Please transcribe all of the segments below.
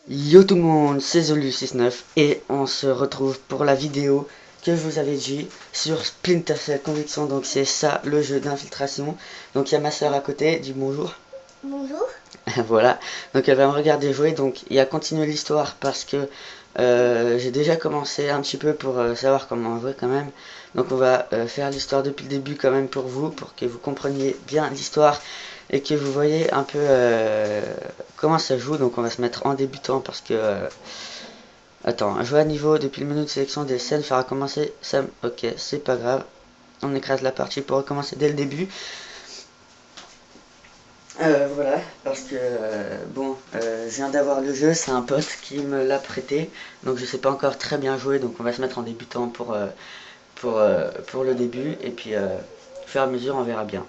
Yo tout le monde, c'est Zolu69 et on se retrouve pour la vidéo que je vous avais dit sur Splinter Cell Conviction. Donc c'est ça le jeu d'infiltration. Donc il y a ma soeur à côté, dis bonjour. Bonjour. Voilà, donc elle va me regarder jouer. Donc il y a continué l'histoire parce que j'ai déjà commencé un petit peu pour savoir comment jouer quand même. Donc on va faire l'histoire depuis le début quand même pour vous, pour que vous compreniez bien l'histoire et que vous voyez un peu comment ça joue. Donc on va se mettre en débutant parce que attends, jouer à niveau depuis le menu de sélection des scènes fera commencer Sam. Ok, c'est pas grave. On écrase la partie pour recommencer dès le début. Voilà, parce que je viens d'avoir le jeu, c'est un pote qui me l'a prêté, donc je sais pas encore très bien jouer, donc on va se mettre en débutant pour le début, et puis au fur et à mesure on verra bien.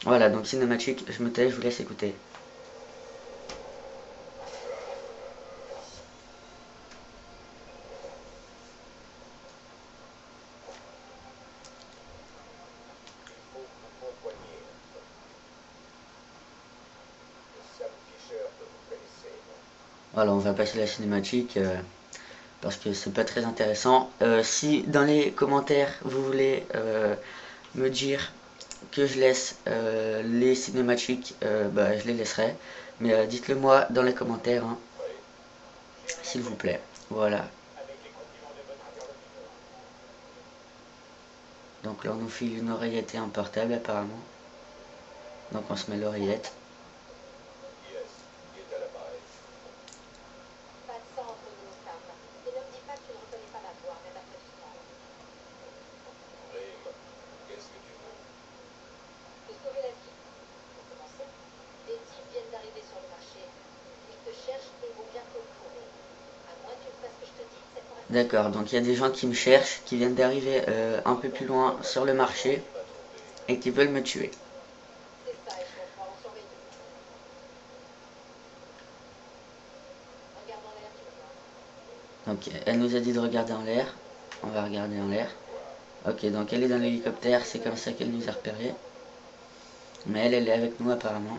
Voilà, donc cinématique, je me tais, je vous laisse écouter. Voilà, on va passer la cinématique parce que c'est pas très intéressant. Si dans les commentaires vous voulez me dire que je laisse les cinématiques, bah, je les laisserai. Mais dites-le moi dans les commentaires, hein, s'il vous plaît. Voilà. Donc là, on nous file une oreillette et un portable apparemment. Donc on se met l'oreillette. D'accord, donc il y a des gens qui me cherchent, qui viennent d'arriver un peu plus loin sur le marché et qui veulent me tuer. Donc elle nous a dit de regarder en l'air. On va regarder en l'air. Ok, donc elle est dans l'hélicoptère, c'est comme ça qu'elle nous a repérés. Mais elle est avec nous apparemment.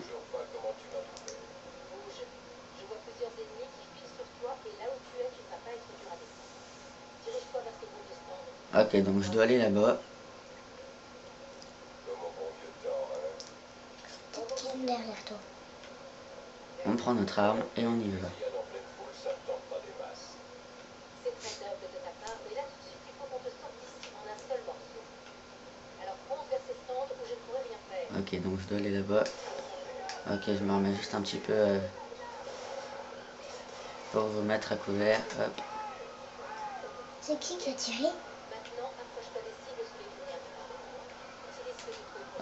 Ok, donc je dois aller là-bas. Peut-être qu'ils sont derrière toi. On prend notre arme et on y va. Ok, donc je dois aller là-bas. Ok, je me remets juste un petit peu pour vous mettre à couvert. Hop, C'est qui a tiré?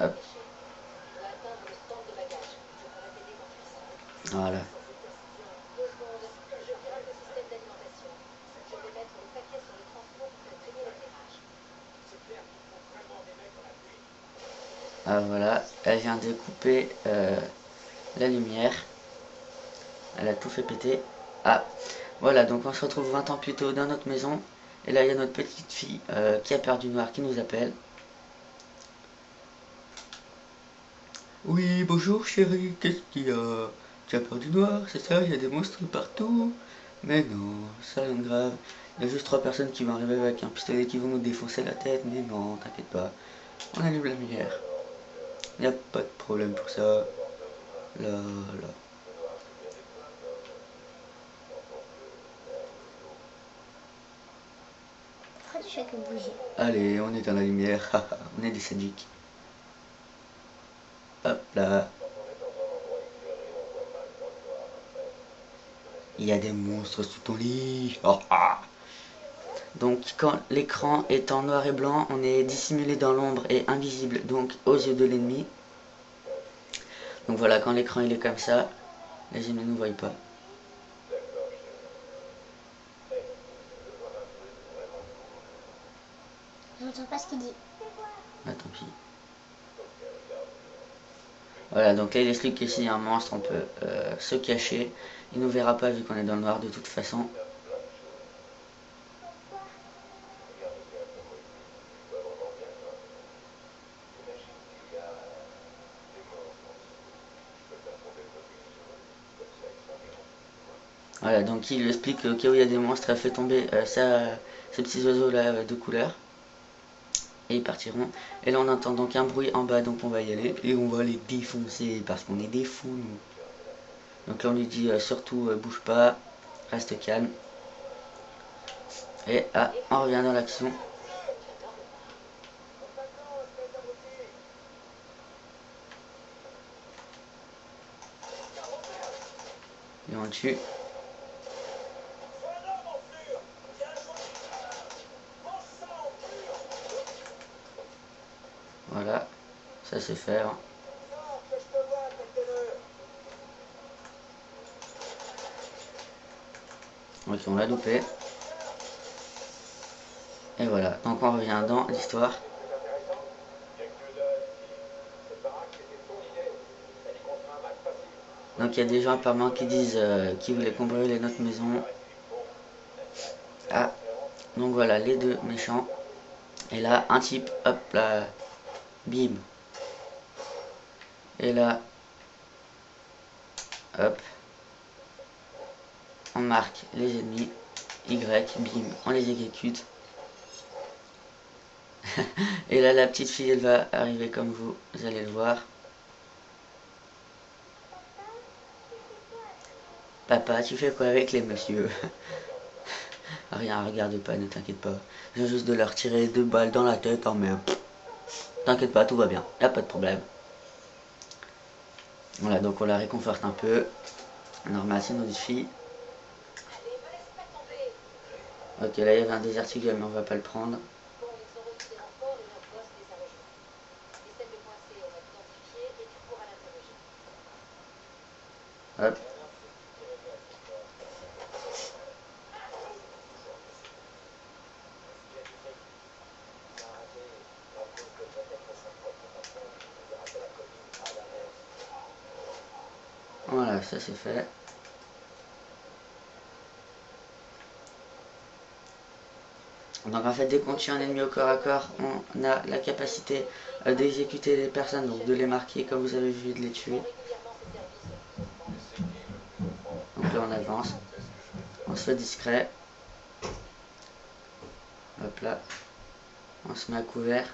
hop, voilà. Ah voilà, elle vient de couper la lumière. Elle a tout fait péter. Ah, voilà, donc on se retrouve 20 ans plus tôt dans notre maison. Et là, il y a notre petite fille qui a peur du noir qui nous appelle. Oui, bonjour chérie, qu'est-ce qu'il y a? Tu as peur du noir, c'est ça? Il y a des monstres partout. Mais non, ça rien de grave. Il y a juste 3 personnes qui vont arriver avec un pistolet qui vont nous défoncer la tête. Mais non, t'inquiète pas. On allume la lumière. Il n'y a pas de problème pour ça. Là, là. Pourquoi tu fais que bouger? Allez, on est dans la lumière. On est des sadiques. Hop là. Il y a des monstres sous ton lit. Oh, ah. Donc quand l'écran est en noir et blanc, on est dissimulé dans l'ombre et invisible donc aux yeux de l'ennemi. Donc voilà, quand l'écran il est comme ça, les ennemis ne nous voient pas. J'entends pas ce qu'il dit. Ah tant pis. Voilà, donc là il explique que s'il y a un monstre, on peut se cacher. Il ne nous verra pas vu qu'on est dans le noir de toute façon. Voilà, donc il lui explique qu'au cas où il y a des monstres, elle fait tomber ces petits oiseaux là de couleur. Et ils partiront. Et là on entend donc un bruit en bas, donc on va y aller. Et on va les défoncer parce qu'on est des fous nous. Donc là on lui dit surtout bouge pas, reste calme. Et on revient dans l'action. Et on le tue. Voilà, ça c'est fait. Hein. Ok, on l'a loupé. Et voilà, donc on revient dans l'histoire. Donc il y a des gens apparemment qui disent qu'ils voulaient qu'on brûle notre maison. Ah, donc voilà, les deux méchants. Et là, un type, hop là, bim. Et là, hop, on marque les ennemis. Y, bim, on les exécute. Et là, la petite fille, elle va arriver comme vous allez le voir. Papa, tu fais quoi avec les messieurs? Rien, regarde pas, ne t'inquiète pas. Je viens juste de leur tirer 2 balles dans la tête, hein, mais t'inquiète pas, tout va bien, y a pas de problème. Voilà, donc on la réconforte un peu. On remercie notre fille. Ok, là il y avait un Desert Eagle, mais on va pas le prendre. Hop. Voilà, ça c'est fait. Donc en fait, dès qu'on tue un ennemi au corps à corps, on a la capacité d'exécuter les personnes, donc de les marquer comme vous avez vu, de les tuer. Donc là on avance, on se fait discret. Hop là, on se met à couvert.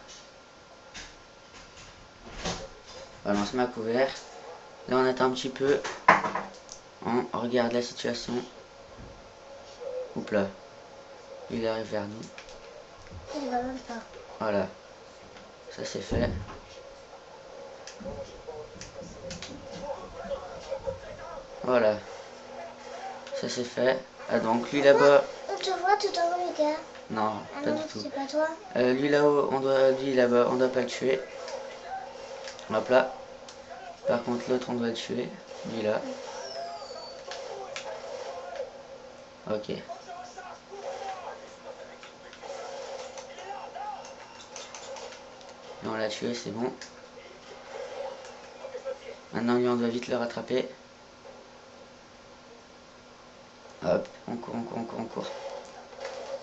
Voilà, on se met à couvert. Là on attend un petit peu, on regarde la situation. Oups là, il arrive vers nous. Il va même pas. Voilà, ça c'est fait. Voilà, ça c'est fait. Ah donc lui là-bas. On te voit tout en haut, les gars. Non, Ah pas non, du tout. c'est pas toi. Lui là-haut, lui là-bas, on doit pas le tuer. Hop là. Par contre l'autre on doit le tuer. Lui là. Ok. Et on l'a tué, c'est bon. Maintenant lui on doit vite le rattraper. Hop, on court, on court, on court, on court.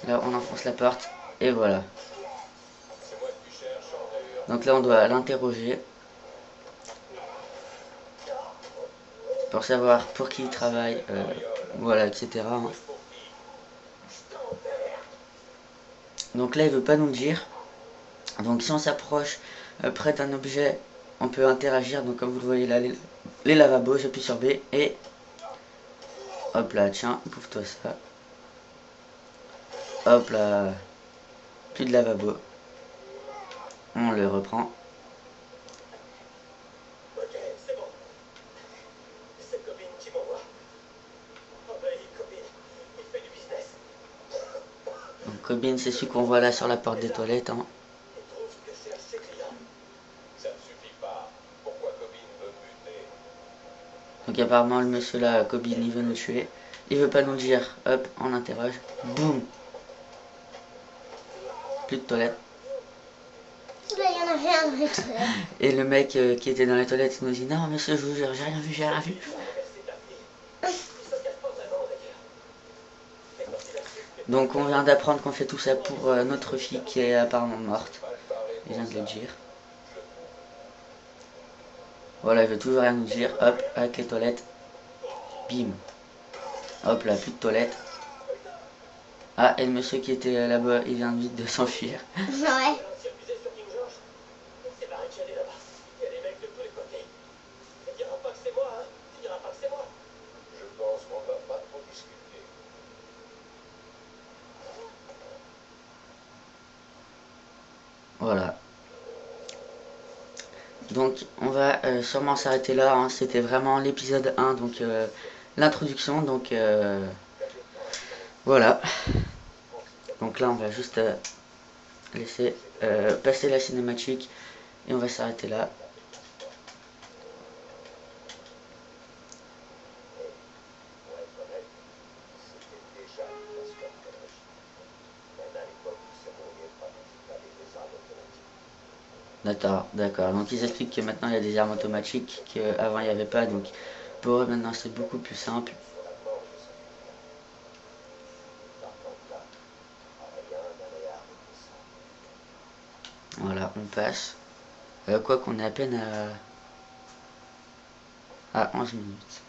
Là on enfonce la porte. Et voilà. Donc là on doit l'interroger. Pour savoir pour qui il travaille. Voilà, etc. Hein. Donc là il veut pas nous le dire. Donc si on s'approche près d'un objet, on peut interagir. Donc comme vous le voyez là, les lavabos, j'appuie sur B et hop là, tiens, bouffe-toi ça. Hop là, plus de lavabo. On le reprend. Donc Cobin, c'est celui qu'on voit là sur la porte des toilettes. Hein. Donc apparemment le monsieur là, Cobin, il veut nous tuer. Il veut pas nous dire. Hop, on interroge. Boum. Plus de toilettes. Là, il y en avait un dans les toilettes. Et le mec qui était dans les toilettes nous dit non monsieur, je vous jure, j'ai rien vu, j'ai rien vu. Donc on vient d'apprendre qu'on fait tout ça pour notre fille qui est apparemment morte. Il vient de le dire. Voilà, il veut toujours rien nous dire. Hop, avec les toilettes. Bim. Hop là, plus de toilette. Ah, et le monsieur qui était là-bas, il vient vite de s'enfuir. Ouais. Voilà. Donc on va sûrement s'arrêter là, hein. C'était vraiment l'épisode 1, donc l'introduction, donc voilà. Donc là on va juste laisser passer la cinématique et on va s'arrêter là. D'accord, d'accord. Donc ils expliquent que maintenant il y a des armes automatiques qu'avant il n'y avait pas, donc pour eux maintenant c'est beaucoup plus simple. Voilà, on passe. Quoi qu'on est à peine à 11 minutes.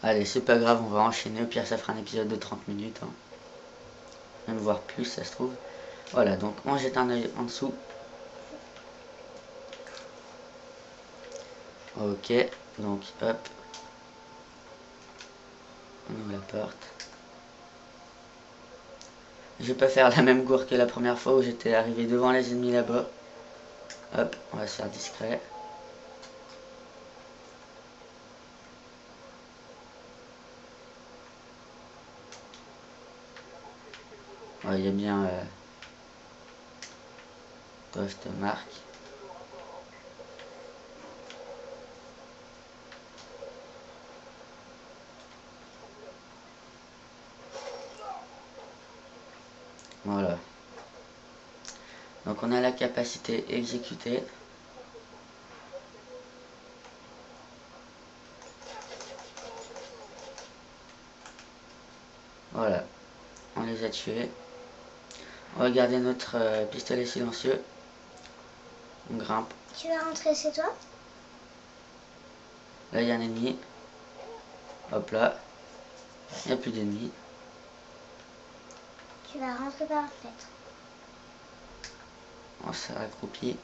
Allez, c'est pas grave, on va enchaîner. Au pire, ça fera un épisode de 30 minutes. Hein. Même voir plus, ça se trouve. Voilà, donc on jette un œil en dessous. Ok, donc hop. On ouvre la porte. Je vais pas faire la même gourde que la première fois où j'étais arrivé devant les ennemis là-bas. Hop, on va se faire discret. Ouais, il y a bien toi je te marque. Voilà. Donc on a la capacité exécutée. Voilà. On les a tués. On va garder notre pistolet silencieux. On grimpe. Tu vas rentrer chez toi? Là il y a un ennemi. Hop là. Il n'y a plus d'ennemis. Tu vas rentrer par la fenêtre. On s'est accroupi.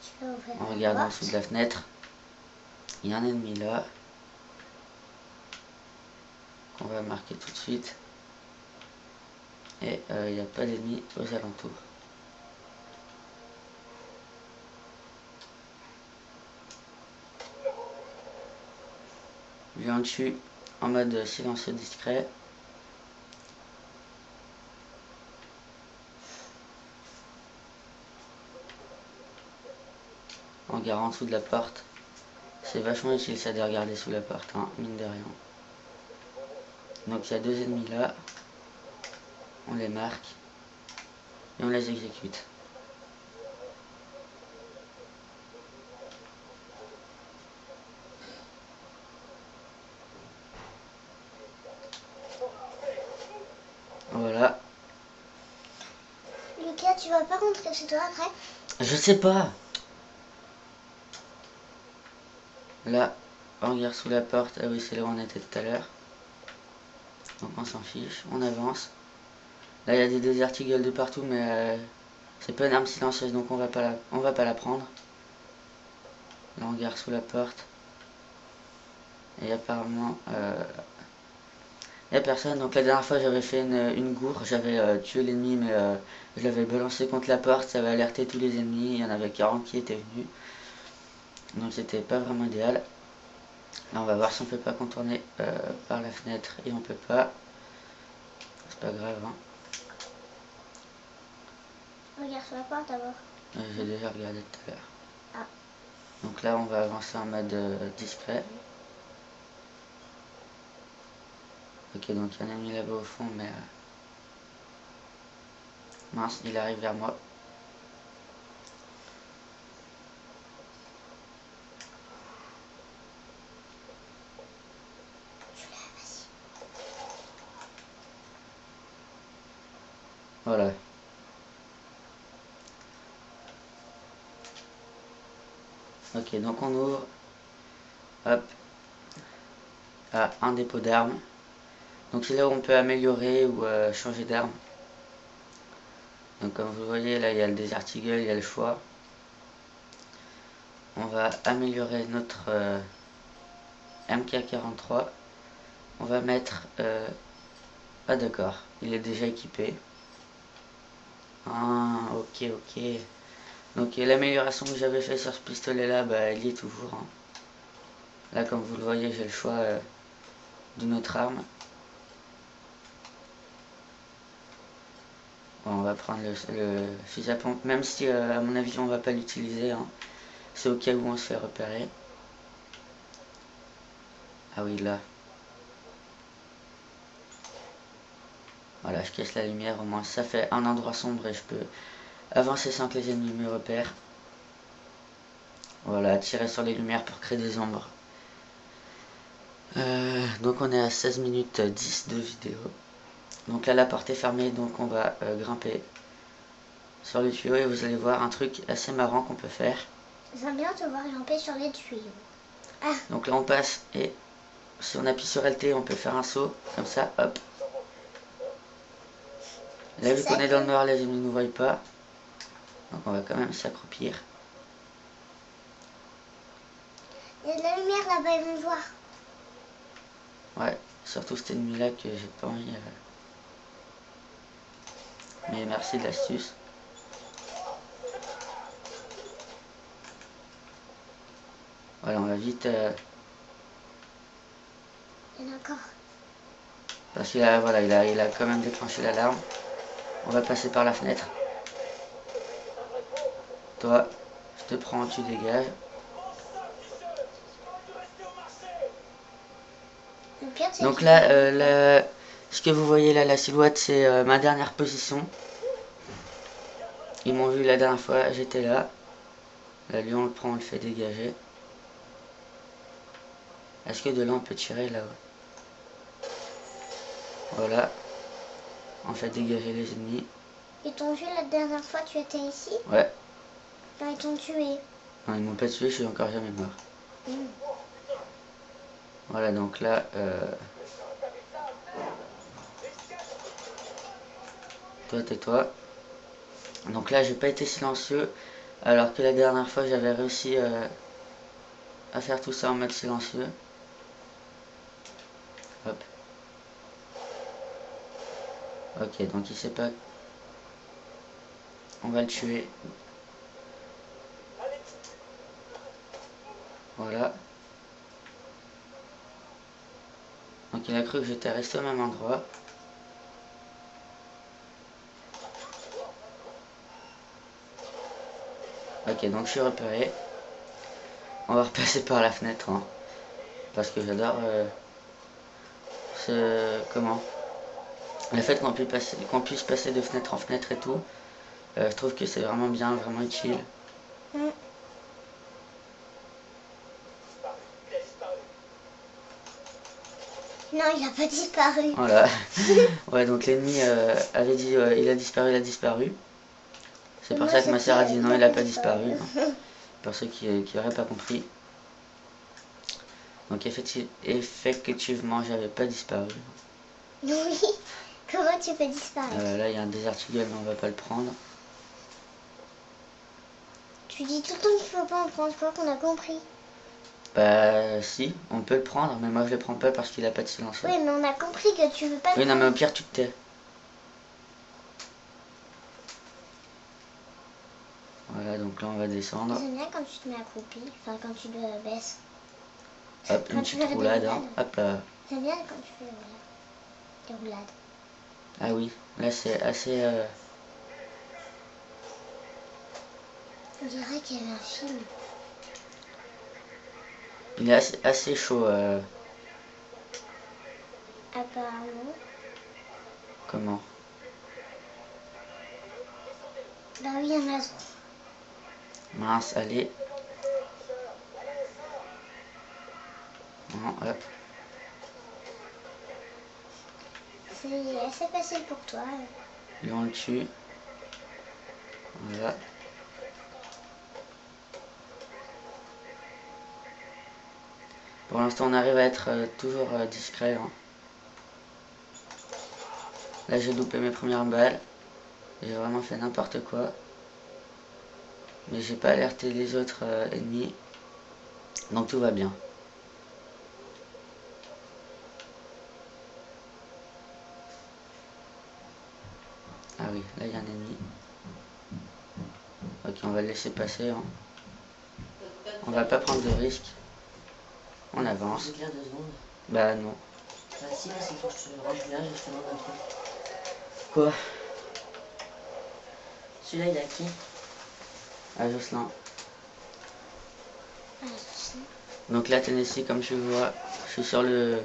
Tu vas ouvrir On la regarde en porte. dessous de la fenêtre. Il y a un ennemi là. Qu'on va marquer tout de suite. Et il n'y a pas d'ennemis aux alentours. Lui en dessus en mode silencieux discret. On regarde en dessous de la porte. C'est vachement utile ça de regarder sous la porte, hein, mine de rien. Donc il y a deux ennemis là. On les marque. Et on les exécute. Voilà. Lucas, tu vas pas rentrer chez toi après? Je sais pas. Là, on regarde sous la porte. Ah oui, c'est là où on était tout à l'heure. Donc on s'en fiche. On avance. Là, il y a des Desert Eagle de partout, mais c'est pas une arme silencieuse, donc on va pas la prendre. Là, on regarde sous la porte. Et apparemment, il n'y a personne. Donc la dernière fois, j'avais fait une gourde. J'avais tué l'ennemi, mais je l'avais balancé contre la porte. Ça avait alerté tous les ennemis. Il y en avait 40 qui étaient venus. Donc c'était pas vraiment idéal. Là, on va voir si on peut pas contourner par la fenêtre. Et on peut pas. C'est pas grave. Hein. Regarde sur la porte d'abord. J'ai déjà regardé tout à l'heure. Ah. Donc là, on va avancer en mode discret. Ok, donc il y en a mis là-bas au fond, mais mince, il arrive vers moi. Voilà. Ok, donc on ouvre. Hop. À un dépôt d'armes. Donc c'est là où on peut améliorer ou changer d'arme. Donc comme vous le voyez, là il y a le Desert Eagle, il y a le choix. On va améliorer notre MK43. On va mettre... ah d'accord, il est déjà équipé. Ah, ok, ok. Donc l'amélioration que j'avais fait sur ce pistolet là, bah, elle y est toujours. Hein. Là comme vous le voyez, j'ai le choix d'une autre arme. Bon, on va prendre le fusil à pompe, même si à mon avis on va pas l'utiliser. Hein. C'est au cas où on se fait repérer. Ah oui, là. Voilà, je casse la lumière, au moins ça fait un endroit sombre et je peux avancer sans que les ennemis me repèrent. Voilà, tirer sur les lumières pour créer des ombres. Donc on est à 16 minutes 10 de vidéo. Donc là la porte est fermée, donc on va grimper sur le tuyau et vous allez voir un truc assez marrant qu'on peut faire. J'aime bien te voir grimper sur les tuyaux. Ah. Donc là on passe et si on appuie sur LT on peut faire un saut, comme ça, hop. Là vu qu'on est dans le noir, les ennemis ne nous voient pas. Donc on va quand même s'accroupir. Il y a de la lumière là-bas, ils vont me voir. Ouais, surtout cet ennemi là que j'ai pas envie. Mais merci de l'astuce. Voilà, on va vite. Il y en a encore. Parce qu'il a, voilà, il a quand même déclenché l'alarme. On va passer par la fenêtre. Toi, je te prends, tu dégages. Le pire, c'est Donc là, ce que vous voyez là, la silhouette, c'est ma dernière position. Ils m'ont vu la dernière fois, j'étais là. Là, lui, on le prend, on le fait dégager. Est-ce que de là, on peut tirer là-haut? Voilà. On fait dégager les ennemis. Ils t'ont vu la dernière fois tu étais ici? Ouais. Non, ils t'ont tué. Non, ils m'ont pas tué, je suis encore jamais mort. Mmh. Voilà, donc là... toi, tais-toi. Donc là, j'ai pas été silencieux. Alors que la dernière fois, j'avais réussi à faire tout ça en mode silencieux. Hop. Ok, donc il sait pas. On va le tuer. Voilà. Donc il a cru que j'étais resté au même endroit. Ok, donc je suis repéré. On va repasser par la fenêtre. Hein, parce que j'adore comment le fait qu'on puisse passer de fenêtre en fenêtre et tout. Je trouve que c'est vraiment bien, vraiment utile. Mmh. Non, il a pas disparu. Voilà. Ouais, donc l'ennemi avait dit il a disparu, il a disparu. C'est pour ça que ma sœur a dit non, il a pas disparu. Hein, pour ceux qui n'auraient pas compris. Donc effectivement, j'avais pas disparu. Oui. Comment tu peux disparaître? Là, il y a un Desert Eagle, mais on va pas le prendre. Tu dis tout le temps qu'il faut pas en prendre, je crois qu'on a compris. Bah si, on peut le prendre, mais moi je le prends pas parce qu'il a pas de silencieux. Oui, mais on a compris que tu veux pas Oui, le non, mais au prendre. pire, tu te tais. Voilà, donc là, on va descendre. J'aime bien quand tu te mets accroupi, enfin quand tu te baisses. Hop, Quand une tu petite fais des roulade. Hein. roulades. Hop là. J'aime bien quand tu fais des roulades. Ah oui, là, c'est assez... On dirait qu'il y avait un film. Il est assez chaud. Apparemment. Comment? Bah oui, il y en a. Mince, allez. Non, hop. C'est assez facile pour toi. Lui, on le tue. Voilà. Pour l'instant, on arrive à être toujours discret. Hein. Là, j'ai loupé mes premières balles. J'ai vraiment fait n'importe quoi. Mais j'ai pas alerté les autres ennemis. Donc tout va bien. Ah oui, là il y a un ennemi. Ok, on va le laisser passer. Hein. On va pas prendre de risques. On avance. Bah non. Bah si, là, c'est faut que je te range là, je te demande un truc. Quoi? Celui-là, il est à qui? Ah, Jocelyn. Ah, Jocelyn. Donc là, Tennessee, comme tu le vois, je suis sur le...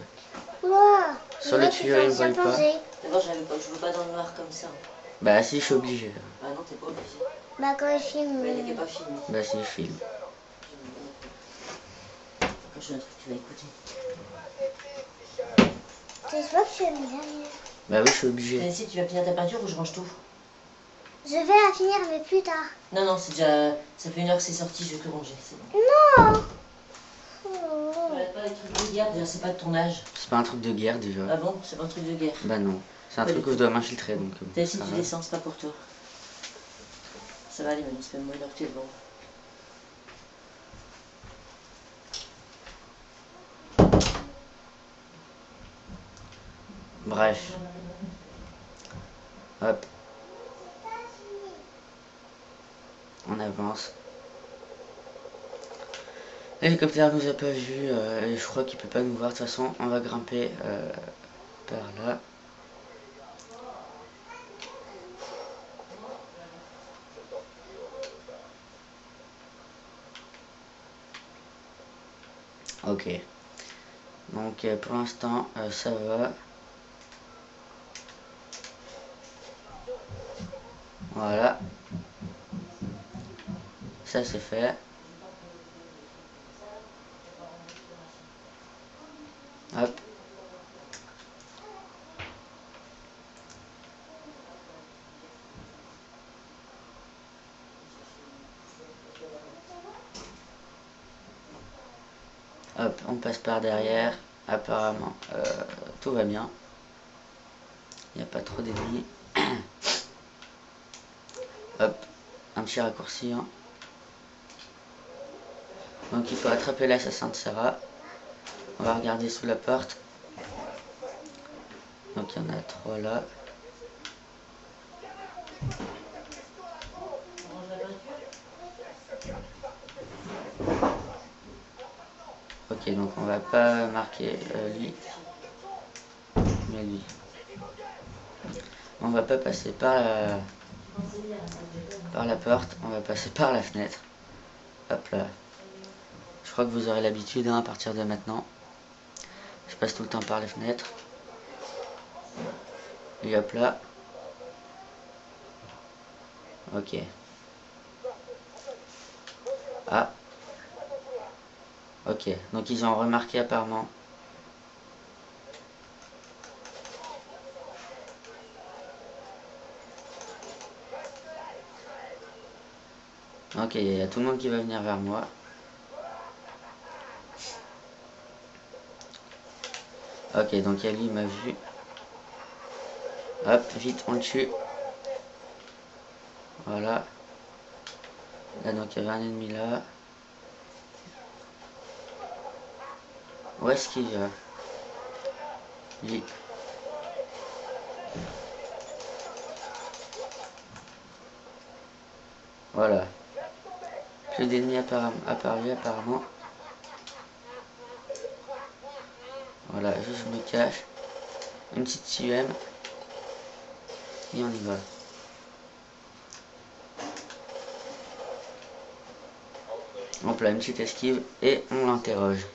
Ouah, Sur le tuyau, il me voit pas. D'abord, je veux pas dans le noir comme ça. Bah si, je suis obligé. Ah non, t'es pas obligé. Bah quand je filme... Mais elle n'est pas filmée. Bah si, je filme. Quand je fais un truc, tu vas écouter. C'est pas que je filme derrière. Bah oui, je suis obligé. Tennessee, tu vas finir ta peinture ou je range tout? Je vais la finir mais plus tard. Non, non, c'est déjà... Ça fait 1 heure que c'est sorti, je vais tout ranger, c'est bon. Non. Oh. Regarde pas les trucs de guerre, déjà, c'est pas de ton âge. C'est pas un truc de guerre déjà. Ah bon? C'est pas un truc de guerre. Bah non. C'est un truc où je dois m'infiltrer donc. Tennessee, ça tu va. descends, c'est pas pour toi. Ça va aller, mais ça fait moins d'heure que tu es devant. Bref. Hop. On avance. L'hélicoptère nous a pas vu et je crois qu'il peut pas nous voir. De toute façon, on va grimper par là. Ok. Donc pour l'instant, ça va. Voilà. Ça c'est fait. Hop. Hop, on passe par derrière. Apparemment, tout va bien. Il n'y a pas trop d'ennemis. Hop, un petit raccourci. Hein. Donc il faut attraper l'assassin de Sarah. On va regarder sous la porte. Donc il y en a 3 là. Ok, donc on va pas marquer lui, mais lui. On va pas passer par la porte, on va passer par la fenêtre. Hop là. Je crois que vous aurez l'habitude hein, à partir de maintenant. Je passe tout le temps par les fenêtres. Et hop là. Ok. Ah. Ok, donc ils ont remarqué apparemment. Ok, il y a tout le monde qui va venir vers moi. Ok, donc Ali m'a vu. Hop, vite, on le tue. Voilà. Là, donc il y avait un ennemi là. Où est-ce qu'il va? Lui. Voilà. Plus d'ennemis apparus apparemment. Voilà, je me cache. Une petite CUM. Et on y va. Hop là, une petite esquive et on l'interroge.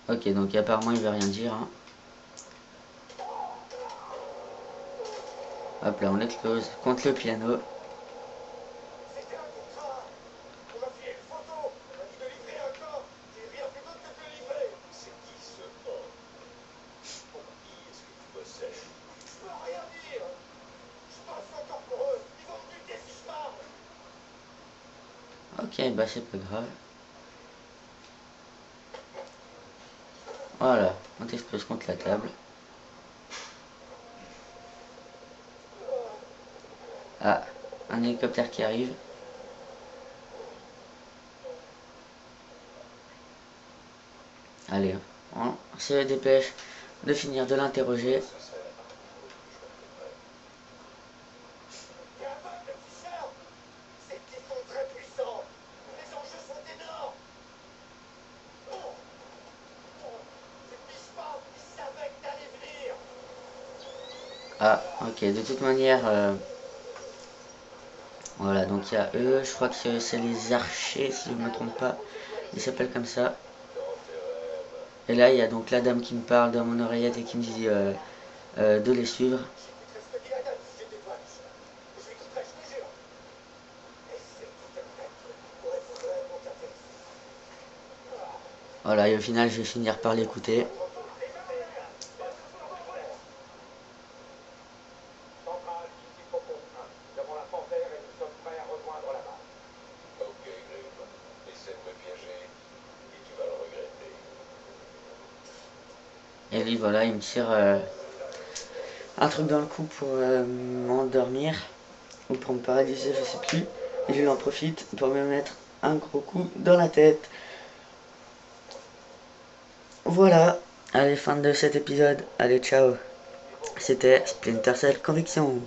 Ok, donc apparemment il veut rien dire. Hein. Hop là, on explose contre le piano. Ok, bah c'est pas grave. Voilà, on t'explose contre la table. Ah, un hélicoptère qui arrive. Allez, on se dépêche de finir de l'interroger. Ah, ok, de toute manière, voilà, donc il y a eux, je crois que c'est les archers, si je ne me trompe pas, ils s'appellent comme ça. Et là, il y a donc la dame qui me parle dans mon oreillette et qui me dit de les suivre. Voilà, et au final, je vais finir par l'écouter. Et lui, voilà, il me tire un truc dans le cou pour m'endormir. Ou pour me paralyser, je sais plus. Et lui en profite pour me mettre un gros coup dans la tête. Voilà, allez, fin de cet épisode. Allez, ciao. C'était Splinter Cell Conviction.